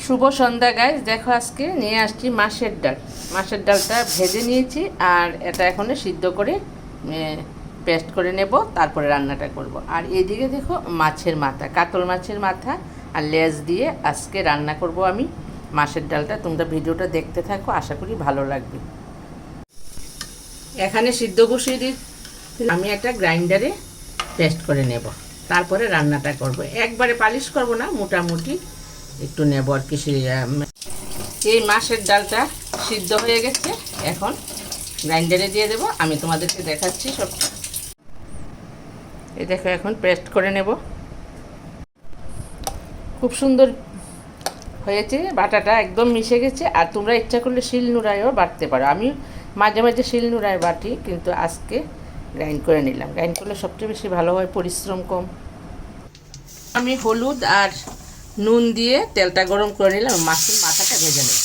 শুভ সন্ধ্যা guys, দেখো আজকে নিয়ে আসছি মাছের ডাল। মাছের ডালটা ভেজে নিয়েছি আর এটা এখন সিদ্ধ করে পেস্ট করে নেব, তারপরে রান্নাটা করব। আর এইদিকে দেখো মাছের মাথা, কাতল মাছের মাথা আর লেজ দিয়ে আজকে রান্না করব আমি মাছের ডালটা। তোমরা ভিডিওটা দেখতে থাকো, আশা করি ভালো লাগবে। এখানে সিদ্ধ বসিয়ে দিই, আমি একটা গ্রাইন্ডারে পেস্ট করে নেব, তারপরে রান্নাটা করব। একবারে পালিশ করব না, মোটামুটি একটু নেব আর কি। এই মাছের ডালটা সিদ্ধ হয়ে গেছে, এখন গ্রাইন্ডারে দিয়ে দেব। আমি তোমাদেরকে দেখাচ্ছি সব। এই দেখো এখন পেস্ট করে নেব। খুব সুন্দর হয়েছে, বাটাটা একদম মিশে গেছে। আর তোমরা ইচ্ছা করলে শিলনোড়ায়ও বাটতে পারো। আমি মাঝে মাঝে শিলনোড়ায় বাটি, কিন্তু আজকে গ্রাইন্ড করে নিলাম। গ্রাইন্ড করলে সবচেয়ে বেশি ভালো হয়, পরিশ্রম কম। আমি হলুদ আর নুন দিয়ে তেলটা গরম করে নিলাম, মাছের মাথাটা ভেজে নেব।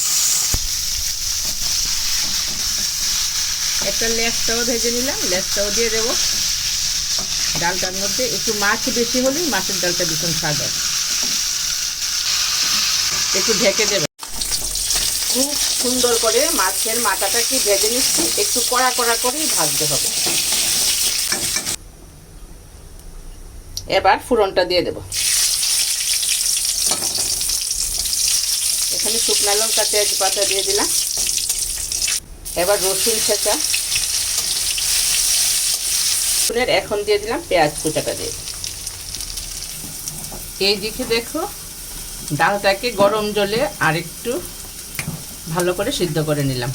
একটা লেজটাও ভেজে নিলাম, লেজটাও দিয়ে দেব ডালটার মধ্যে। একটু মাছ বেশি হলেই মাছের ডালটা ভীষণ স্বাদ হয়। একটু ঢেকে দেবে। খুব সুন্দর করে মাছের মাথাটাকে ভেজে নিচ্ছি, একটু কড়া কড়া করেই ভাজতে হবে। এবার ফোড়নটা দিয়ে দেব। এখানে শুকনো লঙ্কা তেজপাতা দিয়ে দিলাম। এবার রসুন ছেঁচা, এখন দিয়ে দিলাম পেঁয়াজ কুচাটা দিয়ে। এই দিকে দেখো ডালটাকে গরম জলে আর একটু ভালো করে সিদ্ধ করে নিলাম।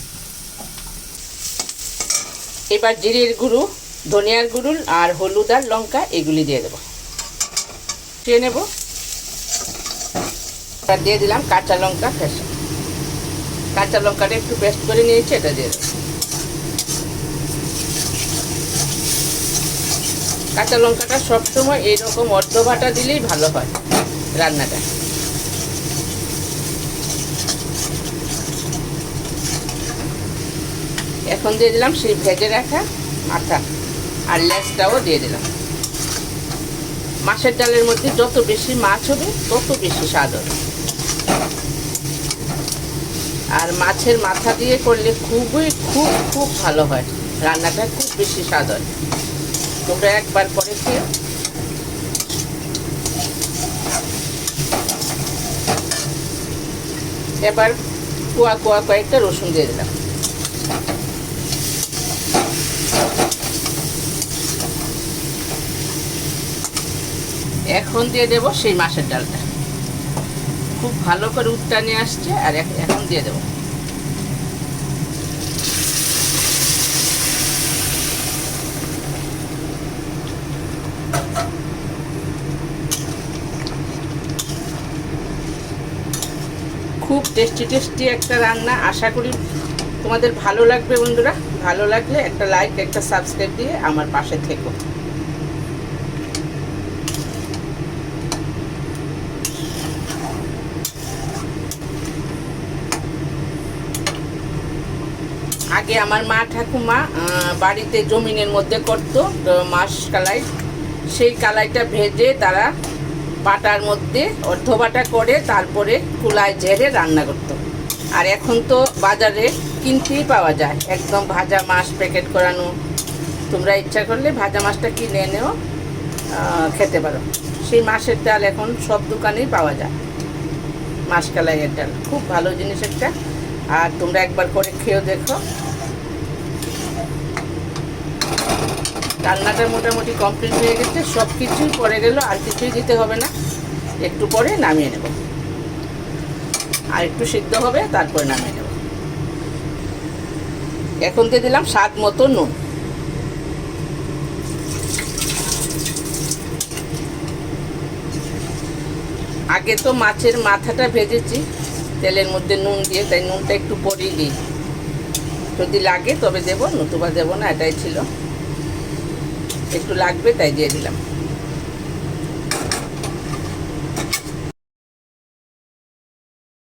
এবার জিরের গুঁড়ো, ধনিয়ার গুঁড়ো আর হলুদ আর লঙ্কা এগুলি দিয়ে দেবো, দিয়ে নেব। এবার দিয়ে দিলাম কাঁচা লঙ্কা ফেসা। কাঁচা লঙ্কাটা একটু পেস্ট করে নিয়েছি, এটা দিয়ে দেবো। কাঁচা লঙ্কাটা সবসময় এইরকম অর্ধ বাটা দিলেই ভালো হয় রান্নাটা। এখন দিয়ে দিলাম সেই ভেজে রাখা মাথা আর লেজটাও দিয়ে দিলাম। মাছের ডালের মধ্যে যত বেশি মাছ হবে তত বেশি স্বাদ হবে। আর মাছের মাথা দিয়ে করলে খুব ভালো হয় রান্নাটা, খুব বেশি স্বাদ হয়। তোমরা একবার করে খেয়ে। এবার কয়েকটা রসুন দিয়ে দিলাম। এখন দিয়ে দেব সেই মাছের ডালটা। খুব ভালো করে উত্তা নিয়ে আসছে, আর এখন দিয়ে দেব। খুব টেস্টি একটা রান্না, আশা করি তোমাদের ভালো লাগবে বন্ধুরা। ভালো লাগলে একটা লাইক, একটা সাবস্ক্রাইব দিয়ে আমার পাশে থেকো। আগে আমার মা ঠাকুমা বাড়িতে জমিনের মধ্যে করতো মাছ কালাই। সেই কালাইটা ভেজে তারা বাটার মধ্যে অর্ধ বাটা করে তারপরে কুলায় ঝেড়ে রান্না করতো। আর এখন তো বাজারে কিনতেই পাওয়া যায় একদম ভাজা মাছ প্যাকেট করানো। তোমরা ইচ্ছা করলে ভাজা মাছটা কিনে এনেও খেতে পারো। সেই মাছের ডাল এখন সব দোকানেই পাওয়া যায়। মাছ কালাইয়ের ডাল খুব ভালো জিনিস একটা, আর তোমরা একবার করে খেয়েও দেখো। রান্নাটা মোটামুটি কমপ্লিট হয়ে গেছে, সব কিছুই পড়ে গেল, আর কিছুই দিতে হবে না। একটু পরে নামিয়ে নেব, আর একটু সিদ্ধ হবে, তারপরে নামিয়ে নেব। এখন দিয়ে দিলাম স্বাদ মতো নুন। আগে তো মাছের মাথাটা ভেজেছি তেলের মধ্যে নুন দিয়ে, তাই নুনটা একটু পরেই দিই। যদি লাগে তবে দেবো, নতুবা দেবো না, এটাই ছিল। একটু লাগবে তাই দিয়ে দিলাম।